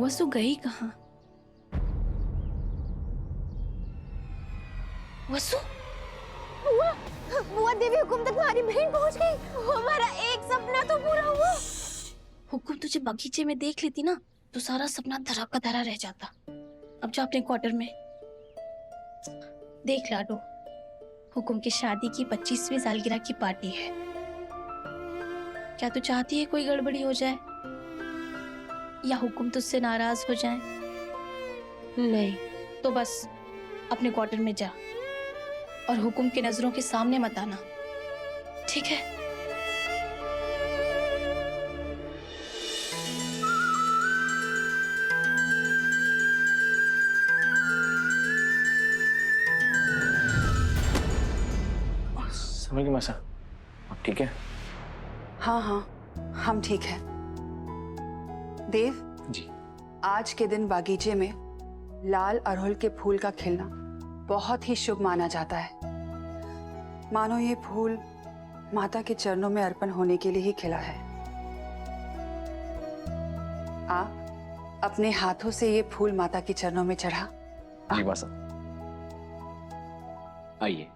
वसु गई कहाँ? वसु? बुआ देवी हुकुम तक हमारी बहन पहुंच गई। हमारा एक सपना तो पूरा हुआ। हुकुम तुझे बगीचे में देख लेती ना तो सारा सपना धरा का धरा रह जाता। अब जा अपने क्वार्टर में। देख लाडो, हुकुम की शादी की 25वीं सालगिरह की पार्टी है। क्या तू चाहती है कोई गड़बड़ी हो जाए या हुकुम तुझसे नाराज हो जाए? नहीं। तो बस अपने क्वार्टर में जा और हुकुम की नजरों के सामने मत आना, ठीक है? समझ गई मासा, अब ठीक है? हाँ हाँ, हम ठीक हैं। देव जी। आज के दिन बागीचे में लाल अड़हुल के फूल का खिलना बहुत ही शुभ माना जाता है। मानो ये फूल माता के चरणों में अर्पण होने के लिए ही खिला है। आप अपने हाथों से ये फूल माता के चरणों में चढ़ा। जी मासा। आइए।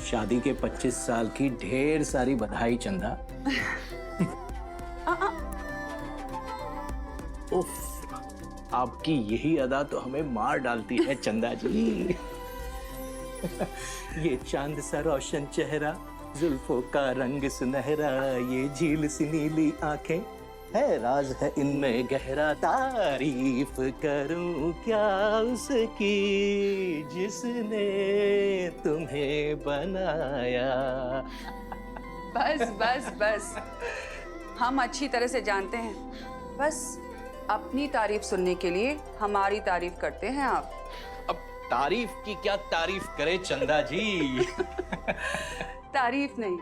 शादी के 25 साल की ढेर सारी बधाई चंदा। उफ, आपकी यही अदा तो हमें मार डालती है चंदा जी। ये चांद सा रोशन चेहरा, जुल्फों का रंग सुनहरा, ये झील सी नीली आंखें, है राज है इनमें गहरा, तारीफ करूं क्या उसकी जिसने तुम्हें बनाया। बस बस बस, हम अच्छी तरह से जानते हैं। बस अपनी तारीफ सुनने के लिए हमारी तारीफ करते हैं आप। अब तारीफ की क्या तारीफ करे चंदा जी। तारीफ नहीं,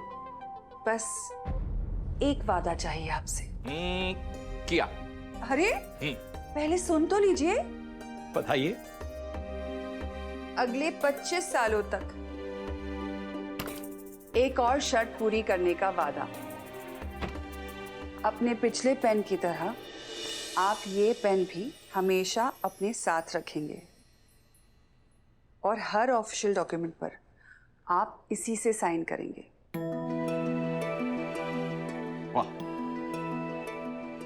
बस एक वादा चाहिए आपसे। क्या? अरे पहले सुन तो लीजिए। बताइए। अगले 25 सालों तक एक और शर्त पूरी करने का वादा। अपने पिछले पेन की तरह आप ये पेन भी हमेशा अपने साथ रखेंगे और हर ऑफिशियल डॉक्यूमेंट पर आप इसी से साइन करेंगे। वाह,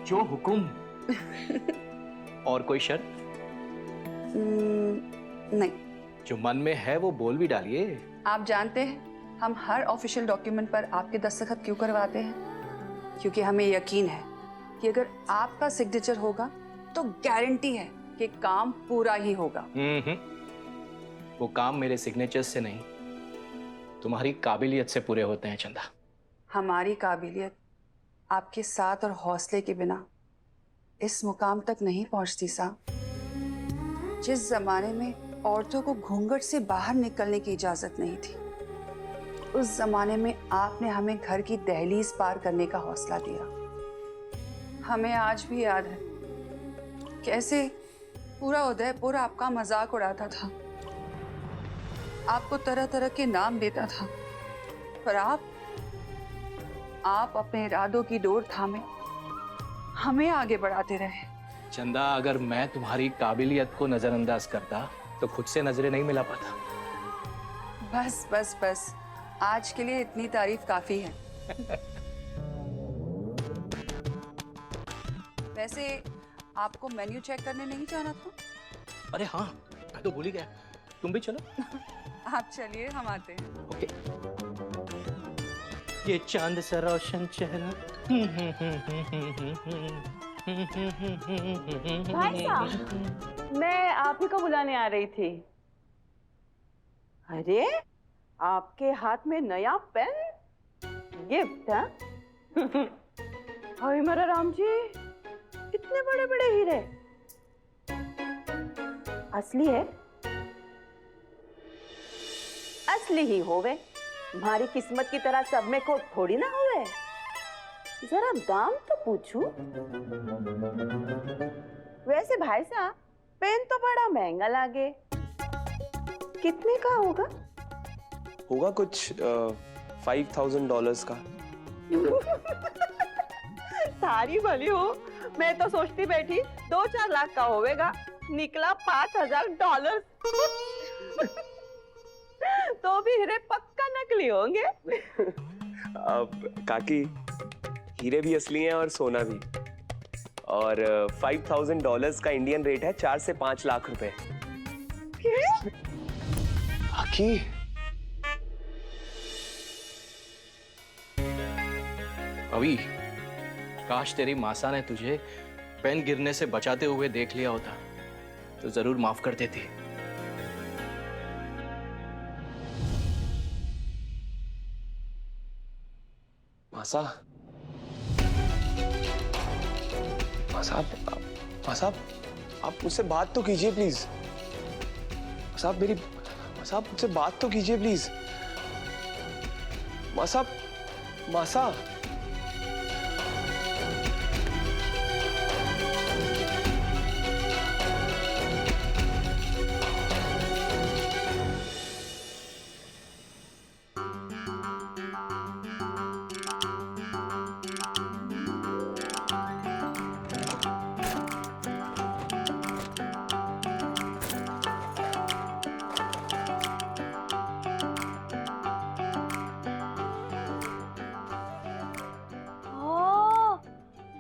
जो हुकुम। और कोई शर्त? नहीं। जो मन में है वो बोल भी डालिए। आप जानते हैं हम हर ऑफिशियल डॉक्यूमेंट पर आपके दस्तखत क्यों करवाते हैं? क्योंकि हमें यकीन है कि अगर आपका सिग्नेचर होगा तो गारंटी है कि काम पूरा ही होगा। वो काम मेरे सिग्नेचर से नहीं, तुम्हारी काबिलियत से पूरे होते हैं चंदा। हमारी काबिलियत आपके साथ और हौसले के बिना इस मुकाम तक नहीं पहुंचती साहब। जिस जमाने में औरतों को घूंघट से बाहर निकलने की इजाजत नहीं थी, उस जमाने में आपने हमें घर की दहलीज पार करने का हौसला दिया। हमें आज भी याद है कैसे पूरा उदयपुर आपका मजाक उड़ाता था, आपको तरह तरह के नाम देता था, पर आप अपने इरादों की डोर थामे हमें आगे बढ़ाते रहे। चंदा, अगर मैं तुम्हारी काबिलियत को नजरअंदाज करता तो खुद से नजरें नहीं मिला पाता। बस बस बस, आज के लिए इतनी तारीफ काफी है। वैसे आपको मेन्यू चेक करने नहीं जाना था? अरे हाँ, मैं तो भूल ही गया। तुम भी चलो। आप चलिए, हम आते हैं। ओके। ये चांद सा रोशन चेहरा। भाई साहब, मैं आप ही को बुलाने आ रही थी। अरे, आपके हाथ में नया पेन गिफ्ट है? हाय मेरा राम जी, इतने बड़े बड़े हीरे असली है? असली ही होवे, हमारी किस्मत की तरह सब में को थोड़ी ना होवे। जरा दाम तो पूछूं। वैसे भाई साहब, पेन तो बड़ा महंगा लागे, कितने का होगा? होगा कुछ $5,000 का। सारी भली हो, मैं तो सोचती बैठी 2-4 लाख का होवेगा, निकला $5,000। तो भी हीरे पक्का नकली होंगे। अब काकी, हीरे भी असली हैं और सोना भी। और $5,000 का इंडियन रेट है 4 से 5 लाख रुपए। काकी, अभी काश तेरी मासा ने तुझे पेन गिरने से बचाते हुए देख लिया होता तो जरूर माफ कर देती। मासा, मासा, आप मुझसे बात तो कीजिए प्लीज। मासा, मासा, आप मुझसे बात तो कीजिए प्लीज। मासा, मासा।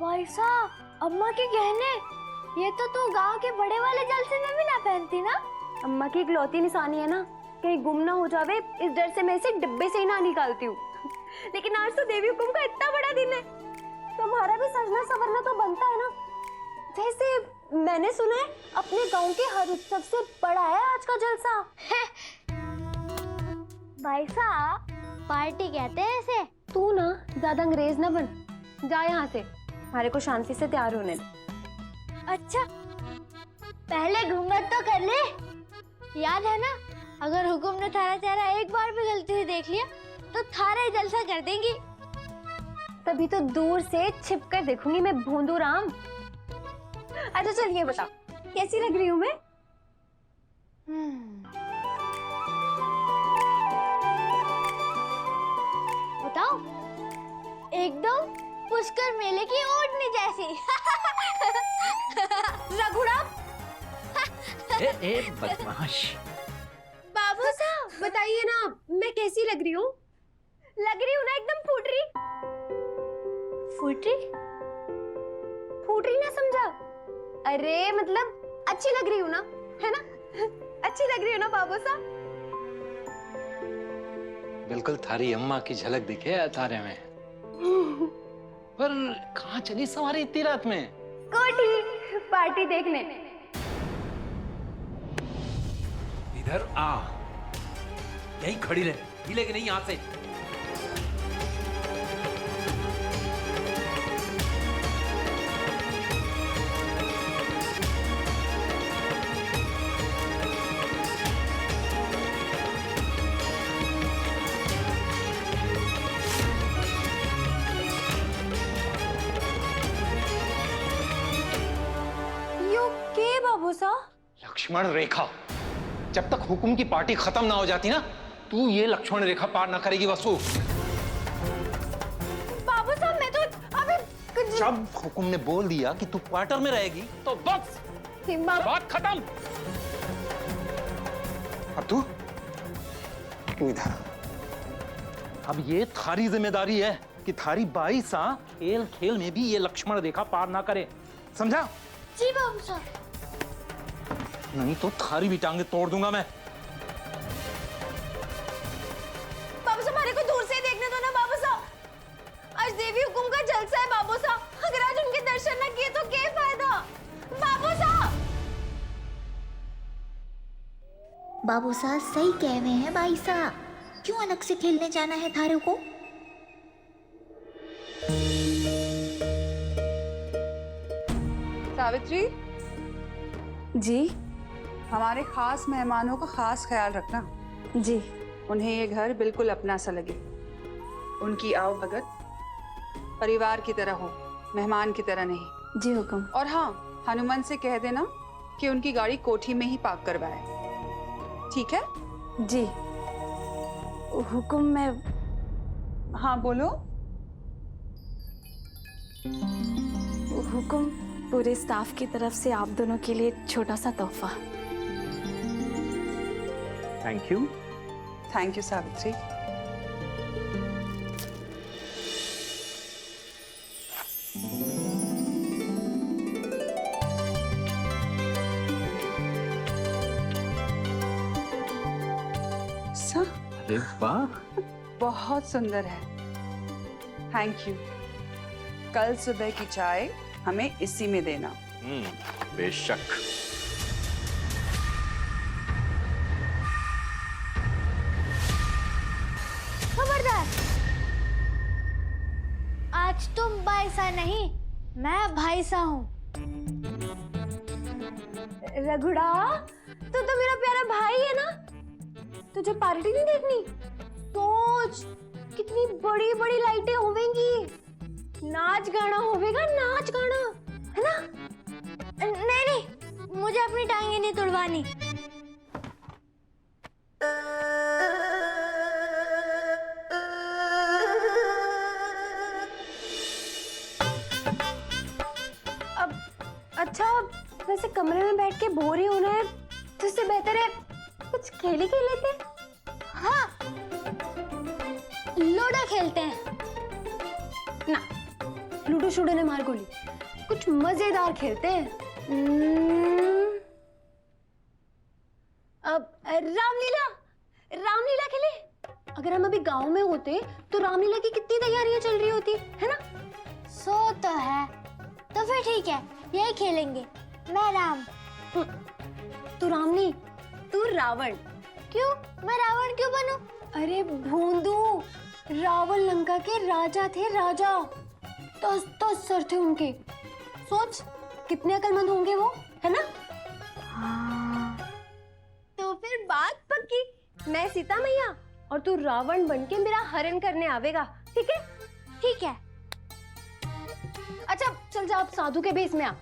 भाई साहब, अम्मा के गहने, ये तो तू गांव के बड़े वाले जलसे में भी ना पहनती ना? अम्मा की इकलौती निशानी है ना, कहीं गुम ना हो जावे, इस डर से मैं इसे डिब्बे से ही ना निकालती हूँ। लेकिन आज तो देवी हुकुम का इतना बड़ा दिन है, तुम्हारा भी सजना सवरना तो बनता है ना। वैसे मैंने सुना है अपने गांव के हर उत्सव से बड़ा है आज का जलसा। भाई साहब, पार्टी कहते हैं इसे। तू ना ज्यादा अंग्रेज ना बन, जा यहाँ से, हमारे को शांति से तैयार होने दे। अच्छा, पहले घूंघट तो कर ले। याद है ना, अगर हुकुम ने थारा चेहरा एक बार भी गलती से देख लिया तो थारा ही जलसा कर देंगी। तभी तो दूर से छिप कर देखूंगी मैं भोंदू राम। अच्छा चलिए बताओ, कैसी लग रही हूँ मैं? बताओ, एकदम पुष्कर मेले की ऊँटनी जैसी। रघुड़ा। ए बदमाश। बाबू साहब बताइए ना, मैं कैसी लग रही हूँ? लग रही हूँ ना एकदम फूटरी। फूटरी? फूटरी ना समझा? अरे मतलब अच्छी लग रही हूँ ना, है ना? अच्छी लग रही हूँ ना बाबू साहब? बिल्कुल थारी अम्मा की झलक दिखे तारे में। पर कहाँ चली सवारी इतनी रात में? कोठी पार्टी देखने। इधर आ, यहीं खड़ी रहे, हिलेगी नहीं यहाँ से। लक्ष्मण रेखा, जब तक हुकुम की पार्टी खत्म ना हो जाती ना, तू ये लक्ष्मण रेखा पार ना करेगी वसु। बाबू साहब मैं तो अभी जब हुकुम ने बोल दिया कि तू क्वार्टर में रहेगी तो बस बात खत्म। अब तू इधर, अब ये थारी जिम्मेदारी है कि थारी बाई सा खेल खेल में भी ये लक्ष्मण रेखा पार ना करे। समझा? जी बाबू साहब। नहीं तो थारी भी टांगे तोड़ दूंगा मैं। बाबू साहब हमारे को दूर से ही देखने दो ना बाबू साहब। आज देवी हुकुम का जलसा है बाबू साहब। अगर आज उनके दर्शन न किए तो क्या फायदा बाबू साहब। बाबू साहब सही कह रहे हैं भाई साहब, क्यों अलग से खेलने जाना है थारे को? सावित्री जी हमारे खास मेहमानों का खास ख्याल रखना। जी उन्हें ये घर बिल्कुल अपना सा लगे। उनकी आओ भगत परिवार की तरह हो, मेहमान की तरह नहीं। जी हुक्म। और हाँ, हनुमान से कह देना कि उनकी गाड़ी कोठी में ही पार्क करवाए। ठीक है? जी हुक्म। मैं हाँ बोलो। हुक्म पूरे स्टाफ की तरफ से आप दोनों के लिए छोटा सा तोहफा। Thank you. Thank you Savitri. अरे वाह, बहुत सुंदर है। Thank you. कल सुबह की चाय हमें इसी में देना। बेशक। खबरदार, आज तुम बाईसा नहीं, मैं भाईसा हूँ। रघुड़ा, तू तो मेरा प्यारा भाई है ना? तुझे पार्टी नहीं देखनी? सोच कितनी बड़ी बड़ी लाइटें होवेंगी, नाच गाना होवेगा, नाच गाना, है ना? नहीं नहीं, मुझे अपनी टांगे नहीं तुड़वानी। अब अच्छा, वैसे कमरे में बैठ के बोर ही होना है तो इससे बेहतर है कुछ खेल ही खेल लेते हैं। हाँ, लूडो खेलते हैं ना। लूडो शूडो ने मार गोली, कुछ मजेदार खेलते हैं। अब रामलीला, रामलीला खेले। अगर हम अभी गांव में होते तो रामलीला की कितनी तैयारियां चल रही होती, है ना? सो तो है, तो फिर ठीक है, यही खेलेंगे। मैं राम। तू राम नहीं, तू रावण। क्यों? मैं रावण क्यों बनूं? अरे भोंदू, रावण लंका के राजा थे, राजा। तो सर थे उनके। सोच कितने अकलमंद होंगे वो, है ना? हाँ। तो फिर बात पक्की, मैं सीता मैया और तू रावण बनके मेरा हरण करने आवेगा, ठीक है? ठीक है। अच्छा चल जा, आप साधु के भेष में आ।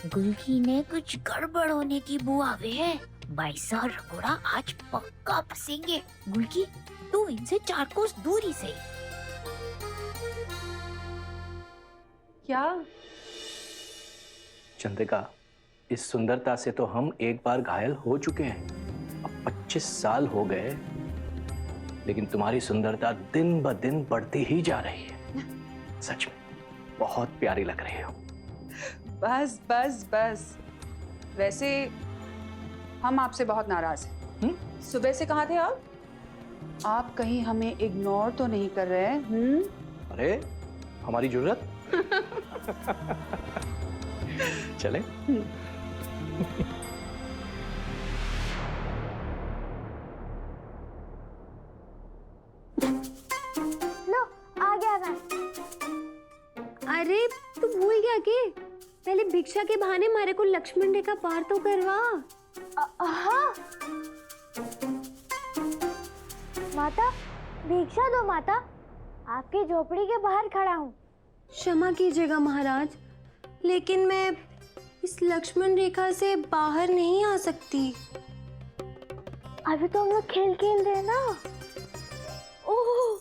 गुल्की ने कुछ गड़बड़ होने की बुआ वे है। बाईसा और रघुड़ा आज पक्का फंसेंगे। गुल्की तू इनसे 4 कोस दूरी से। क्या? चंद्रिका, इस सुंदरता से तो हम एक बार घायल हो चुके हैं। अब 25 साल हो गए, लेकिन तुम्हारी सुंदरता दिन ब दिन बढ़ती ही जा रही है। सच में बहुत प्यारी लग रही हो। बस बस बस। वैसे हम आपसे बहुत नाराज हैं। सुबह से कहाँ थे आप? आप कहीं हमें इग्नोर तो नहीं कर रहे हैं? अरे हमारी जरूरत। चले। लो आ गया मैं। अरे तू भूल गया कि पहले भिक्षा के बहाने हमारे को लक्ष्मण रेखा पार तो करवा। हाँ माता, भिक्षा दो माता, आपकी झोपड़ी के बाहर खड़ा हूँ। क्षमा कीजिएगा महाराज, लेकिन मैं इस लक्ष्मण रेखा से बाहर नहीं आ सकती। अभी तो हम लोग खेल खेल रहे हैं ना। ओह,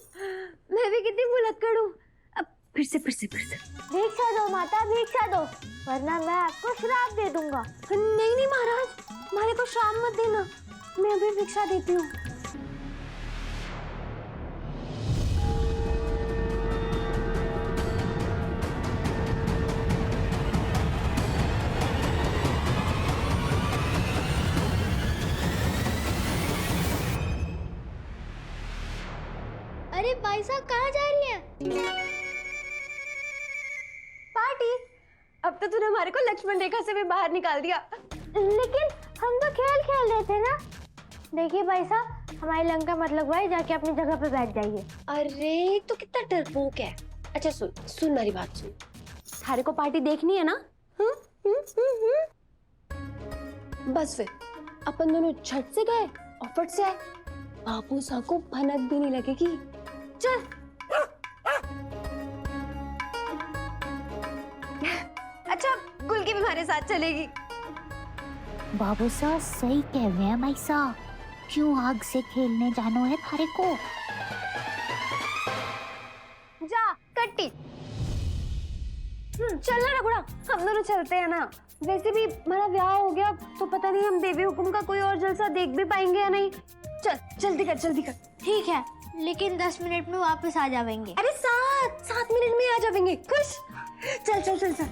मैं भी कितनी भुलक्कड़ हूँ। अब फिर से। भिक्षा दो माता, भिक्षा दो, वरना मैं आपको श्राप दे दूंगा। नहीं महाराज, हमारे को श्राप मत देना, मैं अभी भिक्षा देती हूँ। भाई साहब कहाँ जा रही हैं? पार्टी। अब तो तूने हमारे को लक्ष्मण रेखा से भी बाहर निकाल दिया। लेकिन हम तो खेल खेल रहे थे ना। देखिए भाई साहब, हमारी लंका मतलब भाई जाके अपनी जगह पे बैठ जाइए। अरे तो कितना डरपोक है। अच्छा सुन मेरी बात सुन। थारे को पार्टी देखनी है ना? बस फिर अपन दोनों झट से गए और फट से आए। बाबू साहब को भनक भी नहीं लगेगी। चल। अच्छा गुल्की भी हमारे साथ चलेगी। बाबू साहब सही कह रहे हैं भाई साहब, क्यों आग से खेलने जानो है थारे को। जा कट्टी। चल ना रघुड़ा, हम दोनों चलते हैं ना। वैसे भी हमारा ब्याह हो गया तो पता नहीं हम बेबी हुकुम का कोई और जलसा देख भी पाएंगे या नहीं। चल जल्दी कर जल्दी कर। ठीक है, लेकिन 10 मिनट में वापस आ जाएंगे। अरे 7 मिनट में आ जाएंगे। खुश। चल चल चल चल।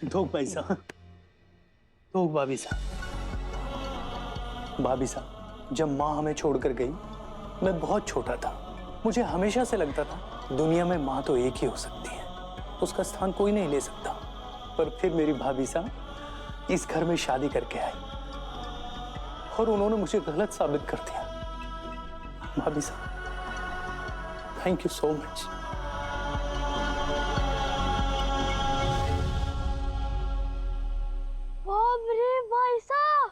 दो पैसा तो भाभी साहब, जब माँ हमें छोड़कर गई मैं बहुत छोटा था। मुझे हमेशा से लगता था दुनिया में माँ तो एक ही हो सकती है, उसका स्थान कोई नहीं ले सकता। पर फिर मेरी भाभी साहब इस घर में शादी करके आई और उन्होंने मुझे गलत साबित कर दिया। भाभी साहब थैंक यू सो मच। बाप रे भाई साहब,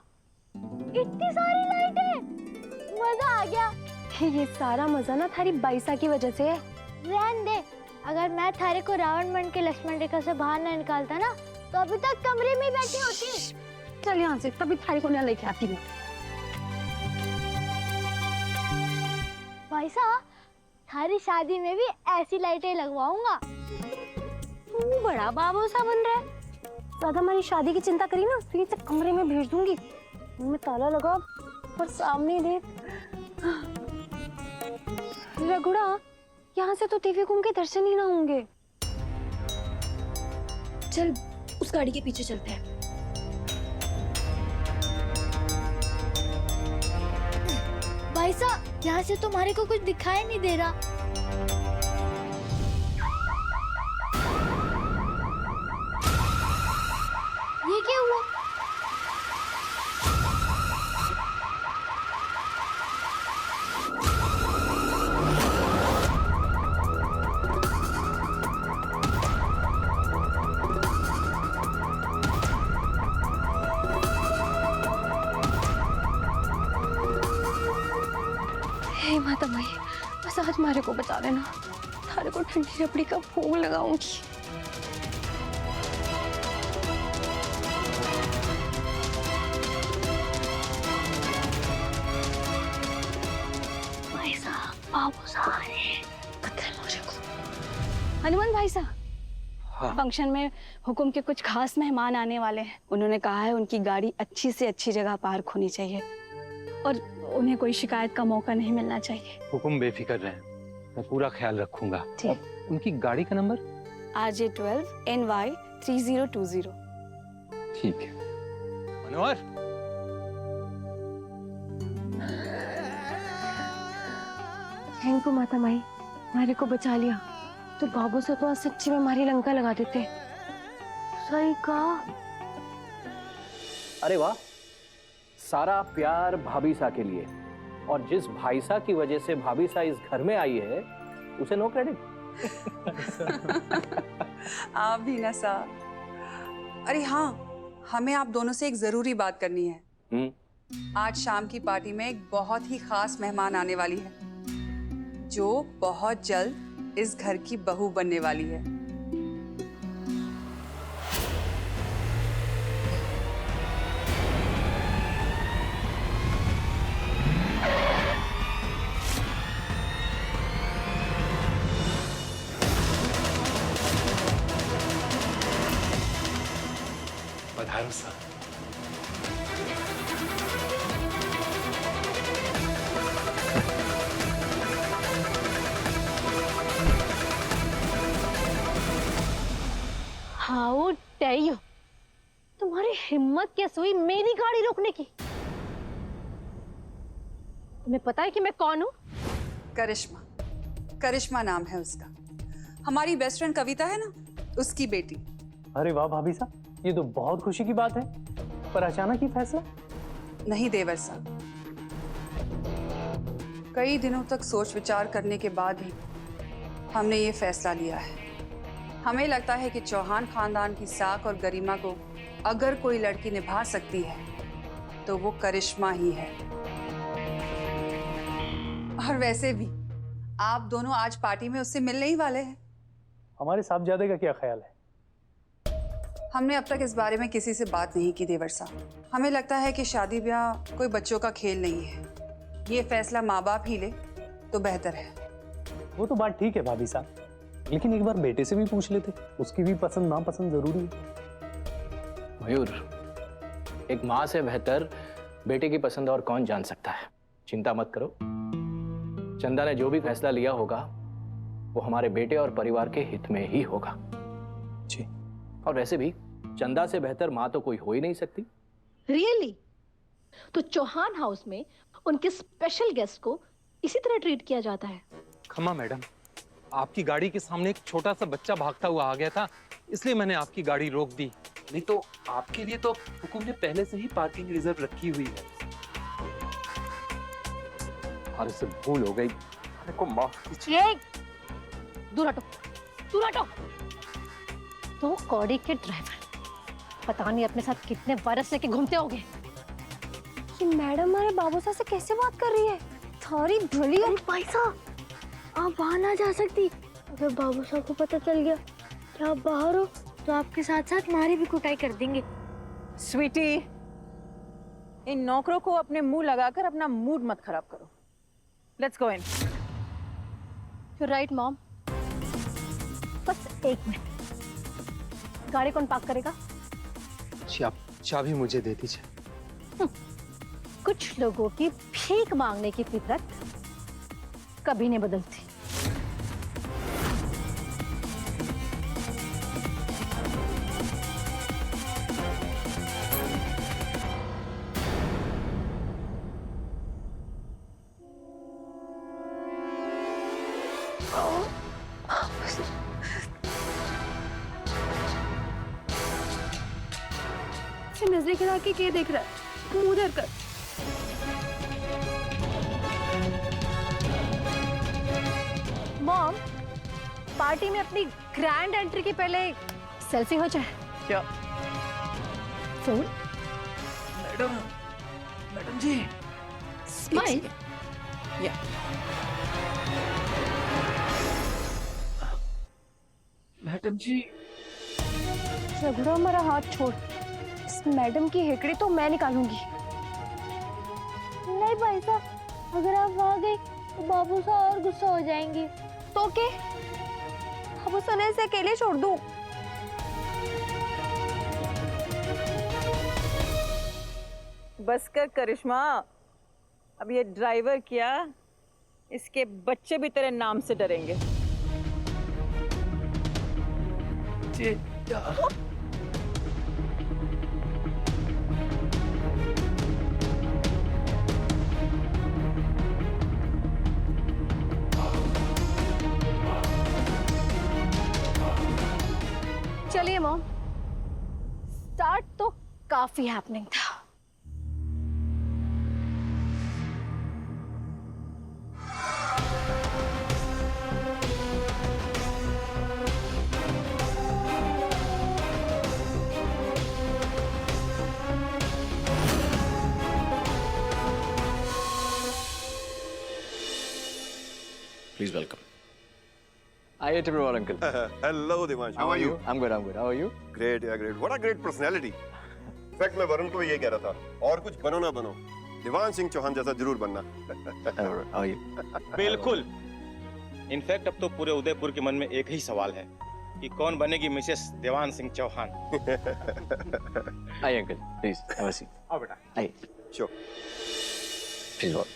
इतनी सारी लाइटें, मजा आ गया। ये सारा मजा ना थारी बाईसा की वजह से है। रहने दे, अगर मैं थारे को रावण बन के लक्ष्मण रेखा से बाहर न निकालता ना तो अभी तक कमरे में बैठी होती। चल यहाँ से, तभी थारी को ना लेके आती मैं। भाई साहब, थारी शादी में भी ऐसी लाइटें लगवाऊंगा। तू बड़ा बाबू सा बन रहा है। ज्यादा हमारी शादी की चिंता करी ना तो ये सब कमरे में भेज दूंगी। मैं ताला लगा और सामने देख। रघुड़ा, यहाँ से तो टीवी कुम के दर्शन ही ना होंगे। चल उस गाड़ी के पीछे चलते हैं। भाई साहब, यहाँ से तुम्हारे को कुछ दिखाई नहीं दे रहा। ये क्या हुआ? हे माता माई, बस आज मारे को बचा लेना। थारे को ठंडी रबड़ी का भोग लगाऊंगी। भाई साहब, बाबू साहब हनुमान भाई साहब, हाँ। फंक्शन में हुकुम के कुछ खास मेहमान आने वाले हैं। उन्होंने कहा है उनकी गाड़ी अच्छी से अच्छी जगह पार्क होनी चाहिए और उन्हें कोई शिकायत का मौका नहीं मिलना चाहिए। हुकुम बेफिक्र रहें, मैं पूरा ख्याल रखूंगा। ठीक। उनकी गाड़ी का नंबर? RJ12 NY 3020। ठीक है। मनोहर, थैंक यू माता माई, मारे को बचा लिया। तो बाबू से तो आज सच्ची में हमारी लंका लगा देते। सही कहा। अरे वाह, सारा प्यार भाभी सा के लिए, और जिस भाई सा की वजह से भाभी सा इस घर में आई है उसे नो क्रेडिट। आप भी ना सा। अरे हाँ, हमें आप दोनों से एक जरूरी बात करनी है। आज शाम की पार्टी में एक बहुत ही खास मेहमान आने वाली है जो बहुत जल्द इस घर की बहू बनने वाली है। पधारो सा। How dare you! तुम्हारी हिम्मत कैसे हुई मेरी गाड़ी रोकने की? तुम्हें पता है कि मैं कौन हूँ? करिश्मा, करिश्मा नाम है उसका। हमारी बेस्ट फ्रेंड कविता है ना, उसकी बेटी। अरे वाह भाभी साहब, ये तो बहुत खुशी की बात है। पर अचानक ही फैसला? नहीं देवर साहब, कई दिनों तक सोच विचार करने के बाद ही हमने ये फैसला लिया है। हमें लगता है कि चौहान खानदान की साख और गरिमा को अगर कोई लड़की निभा सकती है तो वो करिश्मा ही है। और वैसे भी आप दोनों आज पार्टी में उससे मिलने ही वाले हैं। हमारे साहबजादे का क्या ख्याल है? हमने अब तक इस बारे में किसी से बात नहीं की देवर साहब। हमें लगता है कि शादी ब्याह कोई बच्चों का खेल नहीं है। ये फैसला माँ बाप ही ले तो बेहतर है। वो तो बात ठीक है भाभी साहब, लेकिन एक बार बेटे से भी पूछ लेते, उसकी भी पसंद नापसंद जरूरी है। मयूर, एक माँ से बेहतर बेटे की पसंद और कौन जान सकता है। चिंता मत करो, चंदा ने जो भी फैसला लिया होगा वो हमारे बेटे और परिवार के हित में ही होगा। जी। और वैसे भी चंदा से बेहतर माँ तो कोई हो ही नहीं सकती। रियली? तो चौहान हाउस में उनके स्पेशल गेस्ट को इसी तरह ट्रीट किया जाता है? खमा मैडम, आपकी गाड़ी के सामने एक छोटा सा बच्चा भागता हुआ आ गया था, इसलिए मैंने आपकी गाड़ी रोक दी। नहीं तो आपके लिए तो हुकुम ने पहले से ही पार्किंग रिजर्व रखी हुई है। हमारे से भूल हो गई, मेरे को माफ कीजिए। दूर हटो, दूर हटो। तो कौड़ी के ड्राइवर, पता नहीं अपने साथ कितने वायरस लेके घूमते होंगे। ये मैडम हमारे बाबू साहब से कैसे बात कर रही है? थारी भली। अरे भाई साहब, आप वहाँ ना जा सकती। अगर बाबू साहब को पता चल गया कि आप बाहर हो तो आपके साथ साथ हमारी भी कुटाई कर देंगे। स्वीटी, इन नौकरों को अपने मुंह लगाकर अपना मूड मत खराब करो। Let's go in. You're right, mom. बस एक मिनट, गाड़ी कौन पार्क करेगा? चाबी मुझे दे दीजिए। कुछ लोगों की भीख मांगने की फितरत कभी नहीं बदलती। नजरें गिरा के क्या देख रहा है? मुंह उधर कर। मॉम, पार्टी में अपनी ग्रैंड एंट्री के पहले सेल्फी हो जाए क्या? फोन? मैडम जी, स्माइल। मैडम जी। झगड़ा, हमारा हाथ छोड़। इस मैडम की हेकड़ी तो मैं निकालूंगी। नहीं भाई साहब, अगर आप वहाँ गई तो बाबू साहब और गुस्सा हो जाएंगे। तो के बाबू सने से अकेले छोड़ दूं? बस कर करिश्मा, अब ये ड्राइवर क्या, इसके बच्चे भी तेरे नाम से डरेंगे। चलिए मॉम, स्टार्ट तो काफी हैपनिंग था। Please welcome. Hi, Timur uncle. Hello, Devansh. How are you? I'm good. How are you? Great, yeah, great. What a great personality. In fact, मैं वरुण को ये कह रहा था, और कुछ बनो ना बनो, देवान सिंह चौहान जैसा जरूर बनना। How are you? बिल्कुल। इनफैक्ट अब तो पूरे उदयपुर के मन में एक ही सवाल है कि कौन बनेगी मिसेस देवान Singh Chauhan. Hi, uncle. Please have a seat. आओ बेटा। Hi. Sure. Please walk.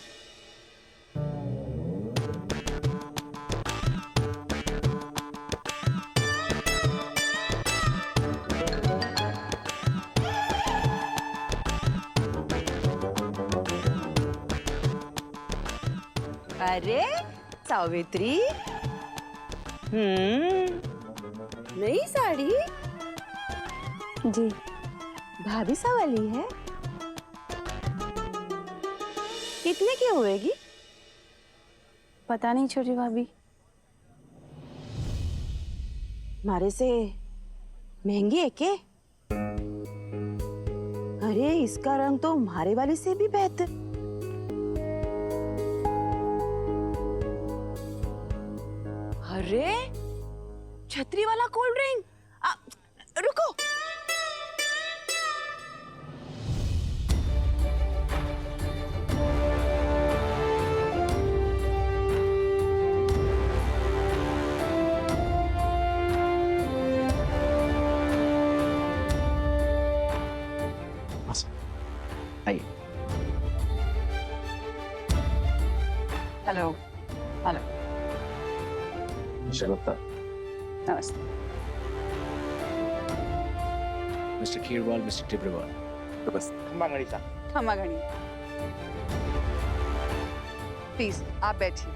अरे सावित्री, नई साड़ी? जी। भाभी सा वाली है? कितने की होएगी? पता नहीं छोटी भाभी। मारे से महंगी है के? अरे इसका रंग तो हमारे वाली से भी बेहतर। अरे छतरी वाला कोल्ड ड्रिंक, रुको। आइए। हेलो। हेलो। मिस्टर गुप्ता, नमस्ते। मिस्टर खीरवाल, मिस्टर टिब्रेवाल, खम्मा खमागणी। प्लीज आप बैठिए।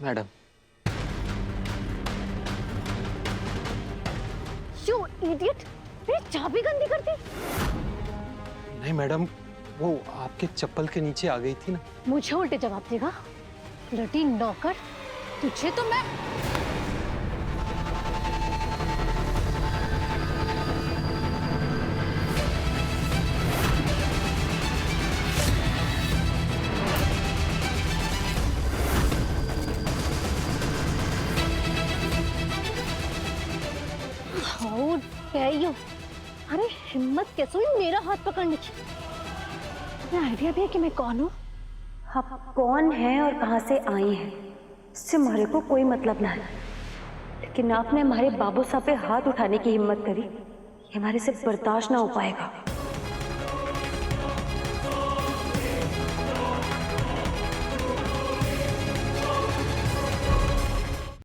मैडम। You idiot! मेरी चाबी गंदी कर दी। नहीं मैडम, वो आपके चप्पल के नीचे आ गई थी ना। मुझे उल्टे जवाब देगा? ब्लडी नौकर, तुझे तो मैं। How dare you! अरे हिम्मत कैसे हुई मेरा हाथ पकड़ने की? तुम्हें आइडिया भी है कि मैं कौन हूँ? आप कौन हैं और कहाँ से आई हैं, इससे हमारे को कोई मतलब ना है। लेकिन आपने हमारे बाबू साहब पे हाथ उठाने की हिम्मत करी, ये हमारे से बर्दाश्त ना हो पाएगा।